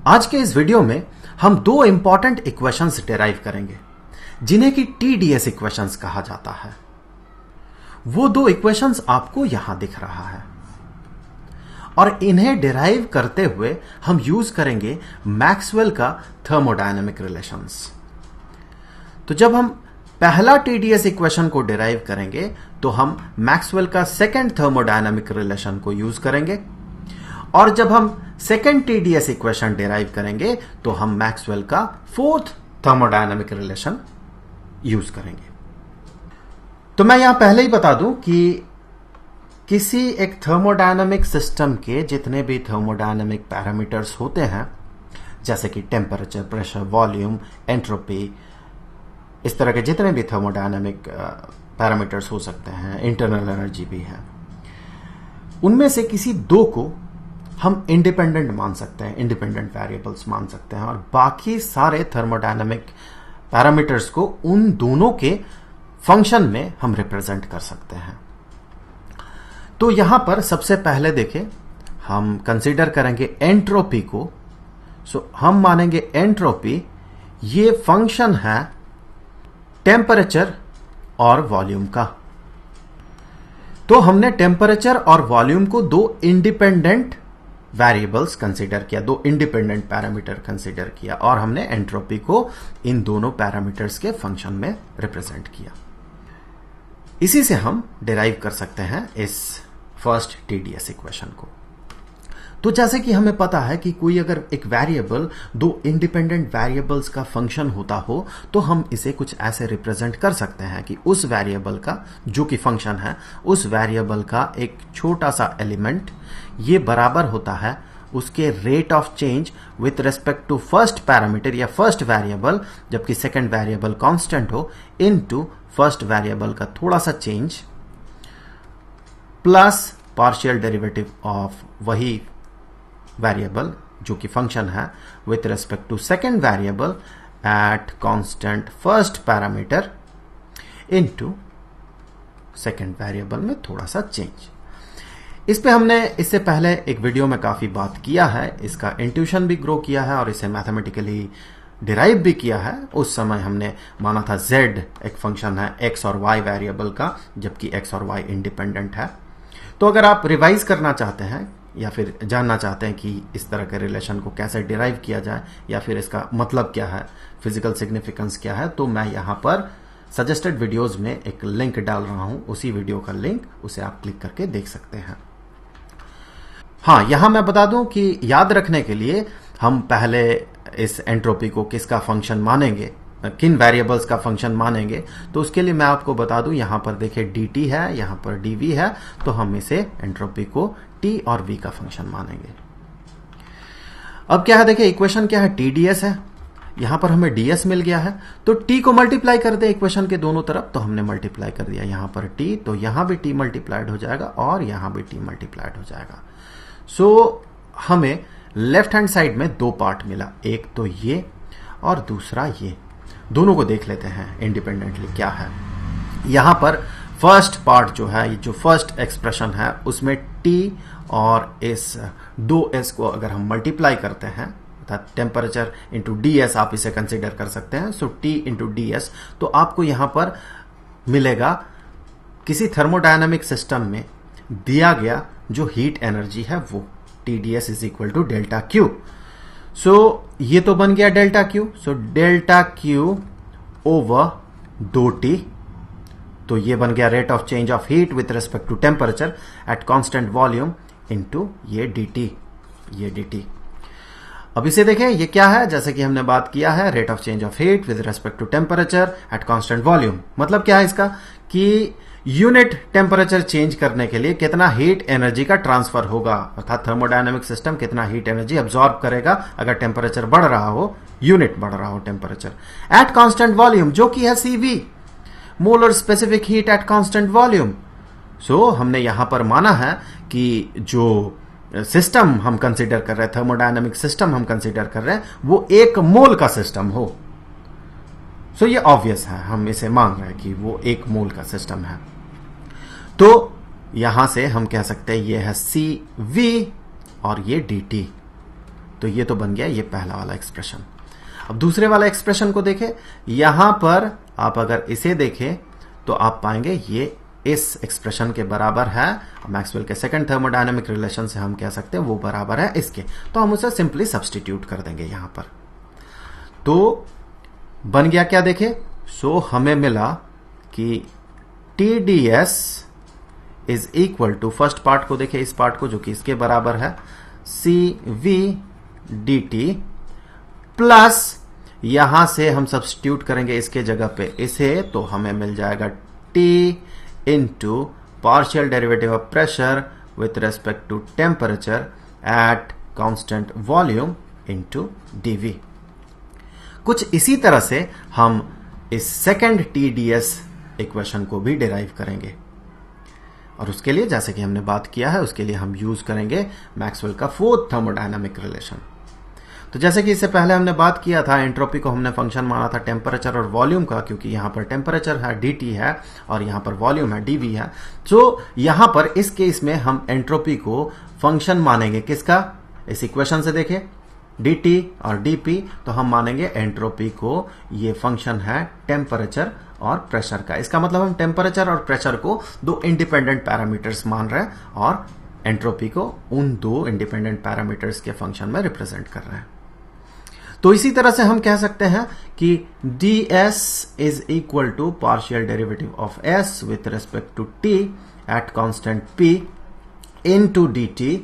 आज के इस वीडियो में हम दो इंपॉर्टेंट इक्वेशंस डिराइव करेंगे जिन्हें कि टीडीएस इक्वेशंस कहा जाता है। वो दो इक्वेशंस आपको यहां दिख रहा है और इन्हें डिराइव करते हुए हम यूज करेंगे मैक्सवेल का थर्मोडायनेमिक रिलेशंस। तो जब हम पहला टीडीएस इक्वेशन को डिराइव करेंगे तो हम मैक्सवेल का सेकंड थर्मोडायनेमिक रिलेशन को यूज करेंगे, और जब हम सेकंड टीडीएस इक्वेशन डिराइव करेंगे तो हम मैक्सवेल का फोर्थ थर्मोडायनेमिक रिलेशन यूज करेंगे। तो मैं यहां पहले ही बता दूं कि किसी एक थर्मोडायनेमिक सिस्टम के जितने भी थर्मोडायनेमिक पैरामीटर्स होते हैं, जैसे कि टेम्परेचर, प्रेशर, वॉल्यूम, एंट्रोपी, इस तरह के जितने भी थर्मोडायनेमिक पैरामीटर्स हो सकते हैं, इंटरनल एनर्जी भी है, उनमें से किसी दो को हम इंडिपेंडेंट मान सकते हैं, इंडिपेंडेंट वेरिएबल्स मान सकते हैं, और बाकी सारे थर्मोडायनेमिक पैरामीटर्स को उन दोनों के फंक्शन में हम रिप्रेजेंट कर सकते हैं। तो यहां पर सबसे पहले देखें, हम कंसीडर करेंगे एंट्रोपी को। हम मानेंगे एंट्रोपी ये फंक्शन है टेम्परेचर और वॉल्यूम का। तो हमने टेम्परेचर और वॉल्यूम को दो इंडिपेंडेंट वेरिएबल्स कंसीडर किया, दो इंडिपेंडेंट पैरामीटर कंसीडर किया, और हमने एंट्रोपी को इन दोनों पैरामीटर्स के फंक्शन में रिप्रेजेंट किया। इसी से हम डिराइव कर सकते हैं इस फर्स्ट टीडीएस इक्वेशन को। तो जैसे कि हमें पता है कि कोई अगर एक वेरिएबल दो इंडिपेंडेंट वेरिएबल्स का फंक्शन होता हो तो हम इसे कुछ ऐसे रिप्रेजेंट कर सकते हैं कि उस वेरिएबल का जो कि फंक्शन है, उस वेरिएबल का एक छोटा सा एलिमेंट ये बराबर होता है उसके rate of change with respect to first parameter या फर्स्ट वेरिएबल, जबकि सेकंड वेरिएबल कांस्टेंट हो, इनटू फर्स्ट वेरिएबल का थोड़ा सा change plus partial derivative of वही वेरिएबल जो कि फंक्शन है with respect to second variable at constant first parameter into second variable में थोड़ा सा चेंज। इस पे हमने इससे पहले एक वीडियो में काफी बात किया है, इसका इंट्यूशन भी ग्रो किया है और इसे मैथमेटिकली डिराइव भी किया है। उस समय हमने माना था z एक फंक्शन है x और y वेरिएबल का, जबकि x और y इंडिपेंडेंट है। तो अगर आप रिवाइज करना चाहते हैं या फिर जानना चाहते हैं कि इस तरह के रिलेशन को कैसे डिराइव किया जाए या फिर इसका मतलब क्या है, फिजिकल सिग्निफिकेंस क्या है, तो मैं यहां पर सजेस्टेड वीडियोस में एक लिंक डाल रहा हूं, उसी वीडियो का लिंक, उसे आप क्लिक करके देख सकते हैं। हाँ, यहां मैं बता दूं कि याद रखने के लिए हम पहले इस एंट्रोपी को किसका फंक्शन मानेंगे, किन वेरिएबल्स का फंक्शन मानेंगे, तो उसके लिए मैं आपको बता दूं, यहां पर देखिए dt है, यहां पर dv है, तो हम इसे एंट्रोपी को t और v का फंक्शन मानेंगे। अब क्या है, देखिए इक्वेशन क्या है, TDS है, यहां पर हमें ds मिल गया है, तो t को मल्टीप्लाई कर दे इक्वेशन के दोनों तरफ, तो हमने मल्टीप्लाई कर दिया यहां पर t, तो यहां भी t मल्टीप्लाइड हो जाएगा और यहां भी t मल्टीप्लाइड हो जाएगा। हमें लेफ्ट हैंड साइड में दो पार्ट मिला, एक तो ये और दूसरा ये। दोनों को देख लेते हैं इंडिपेंडेंटली क्या है। यहां पर फर्स्ट पार्ट जो है, जो फर्स्ट एक्सप्रेशन है, उसमें t और इस 2s को अगर हम मल्टीप्लाई करते हैं, अर्थात टेम्परेचर इंटू ds आप इसे कंसिडर कर सकते हैं, सो t इंटू ds, तो आपको यहां पर मिलेगा किसी थर्मोडायनेमिक सिस्टम में दिया गया जो हीट एनर्जी है वो TDS is equal to delta Q. ये तो बन गया delta Q, delta Q over 2T, तो ये बन गया rate of change of heat with respect to temperature at constant volume into ये dt। अब इसे देखें, ये क्या है, जैसे कि हमने बात किया है, rate of change of heat with respect to temperature at constant volume. मतलब क्या है इसका कि यूनिट टेम्परेचर चेंज करने के लिए कितना हीट एनर्जी का ट्रांसफर होगा, अर्थात थर्मोडायनेमिक सिस्टम कितना हीट एनर्जी अब्सॉर्ब करेगा अगर टेम्परेचर बढ़ रहा हो, यूनिट बढ़ रहा हो टेम्परेचर एट कांस्टेंट वॉल्यूम, जो कि है CV, molar specific heat at constant volume. हमने यहां पर माना है कि जो सिस्टम हम कंसीडर कर रहे हैं, थर्मोडायनेमिक सिस्टम हम कंसीडर कर रहे हैं, वो 1 मोल का सिस्टम हो। ये ऑब्वियस है, हम इसे मान रहे हैं कि वो 1 मोल का सिस्टम है। तो यहां से हम कह सकते हैं ये है CV और ये dt। तो ये तो बन गया ये पहला वाला एक्सप्रेशन। अब दूसरे वाला एक्सप्रेशन को देखें, यहां पर आप अगर इसे देखें तो आप पाएंगे ये इस एक्सप्रेशन के बराबर है। मैक्सवेल के सेकंड थर्मोडायनामिक रिलेशन से हम कह सकते हैं वो बराबर है इसके, तो हम उसे सिंपली सब्स्टिट्यूट कर देंगे यहां पर। तो बन गया क्या देखें, सो हमें मिला कि TdS is equal to, first part को देखें, इस पार्ट को जो कि इसके बराबर है CV dt प्लस यहां से हम सब्स्टिट्यूट करेंगे इसके जगह पे इसे, तो हमें मिल जाएगा T into partial derivative of pressure with respect to temperature at constant volume into dV। कुछ इसी तरह से हम इस सेकंड TdS इक्वेशन को भी डिराइव करेंगे, और उसके लिए जैसे कि हमने बात किया है उसके लिए हम यूज करेंगे मैक्सवेल का फोर्थ थर्मोडायनामिक रिलेशन। तो जैसे कि इससे पहले हमने बात किया था, एंट्रोपी को हमने फंक्शन माना था टेम्परेचर और वॉल्यूम का, क्योंकि यहां पर टेम्परेचर है dt है और यहां पर वॉल्यूम है dV है। तो यहां पर इस केस में हम एंट्रोपी को फंक्शन मानेंगे किसका, इस इक्वेशन से देखें dt और dP, तो हम मानेंगे एंट्रोपी को ये फंक्शन है टेम्परेचर और प्रेशर का। इसका मतलब हम टेम्परेचर और प्रेशर को दो इंडिपेंडेंट पैरामीटर्स मान रहे हैं और एंट्रोपी को उन दो इंडिपेंडेंट पैरामीटर्स के फंक्शन में रिप्रेजेंट कर रहे हैं। तो इसी तरह से हम कह सकते हैं कि ds is equal to partial derivative of s with respect to t at constant p into dt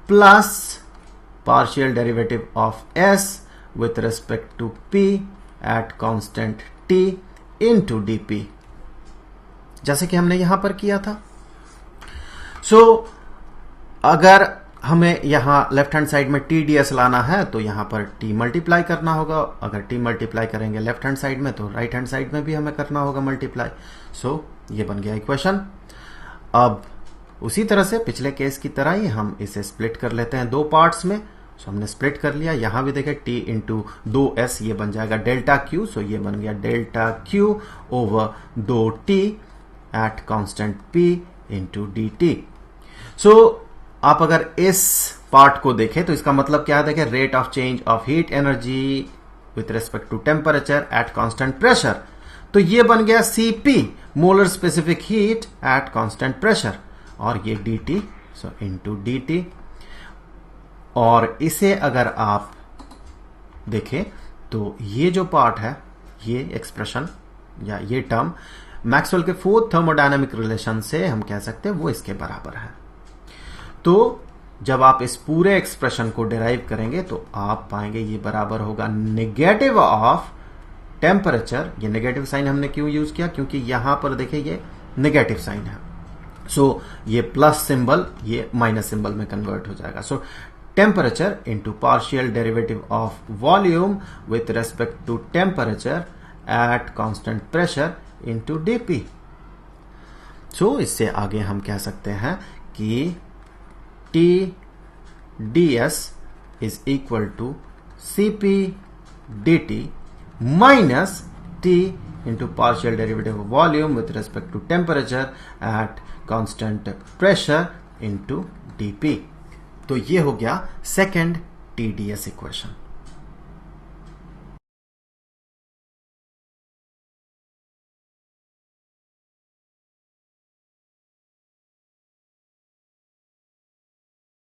plus partial derivative of s with respect to p at constant t into dp, जैसे कि हमने यहां पर किया था। अगर हमें यहां लेफ्ट हैंड साइड में TdS लाना है तो यहां पर t मल्टीप्लाई करना होगा। अगर t मल्टीप्लाई करेंगे लेफ्ट हैंड साइड में तो राइट हैंड साइड में भी हमें करना होगा मल्टीप्लाई। ये बन गया इक्वेशन। अब उसी तरह से पिछले केस की तरह ही हम इसे स्प्लिट कर लेते हैं दो पार्ट्स में। हमने स्प्लिट कर लिया, यहां भी देखें t इंटू 2s, ये बन जाएगा डेल्टा Q। ये बन गया delta Q over 2t eight constant p into dt। आप अगर इस पार्ट को देखें तो इसका मतलब क्या है, देखें rate of change of heat energy with respect to temperature at constant pressure. तो ये बन गया Cp, molar specific heat at constant pressure, और ये dt, इंटू dt। और इसे अगर आप देखें तो ये जो पार्ट है, ये एक्सप्रेशन या ये टर्म मैक्सवेल के फोर्थ थर्मोडायनामिक रिलेशन से हम कह सकते हैं वो इसके बराबर है। तो जब आप इस पूरे एक्सप्रेशन को डिराइव करेंगे तो आप पाएंगे ये बराबर होगा नेगेटिव ऑफ टेम्परेचर। ये नेगेटिव साइन हमने क्यों यूज किया, क्योंकि यहां पर देखिए ये नेगेटिव साइन है, ये प्लस सिंबल ये माइनस सिंबल में कन्वर्ट हो जाएगा। Temperature into partial derivative of volume with respect to temperature at constant pressure into dP। इससे आगे हम कह सकते हैं कि TdS is equal to Cp dt minus T into partial derivative of volume with respect to temperature at constant pressure into dP। तो ये हो गया सेकेंड TdS इक्वेशन।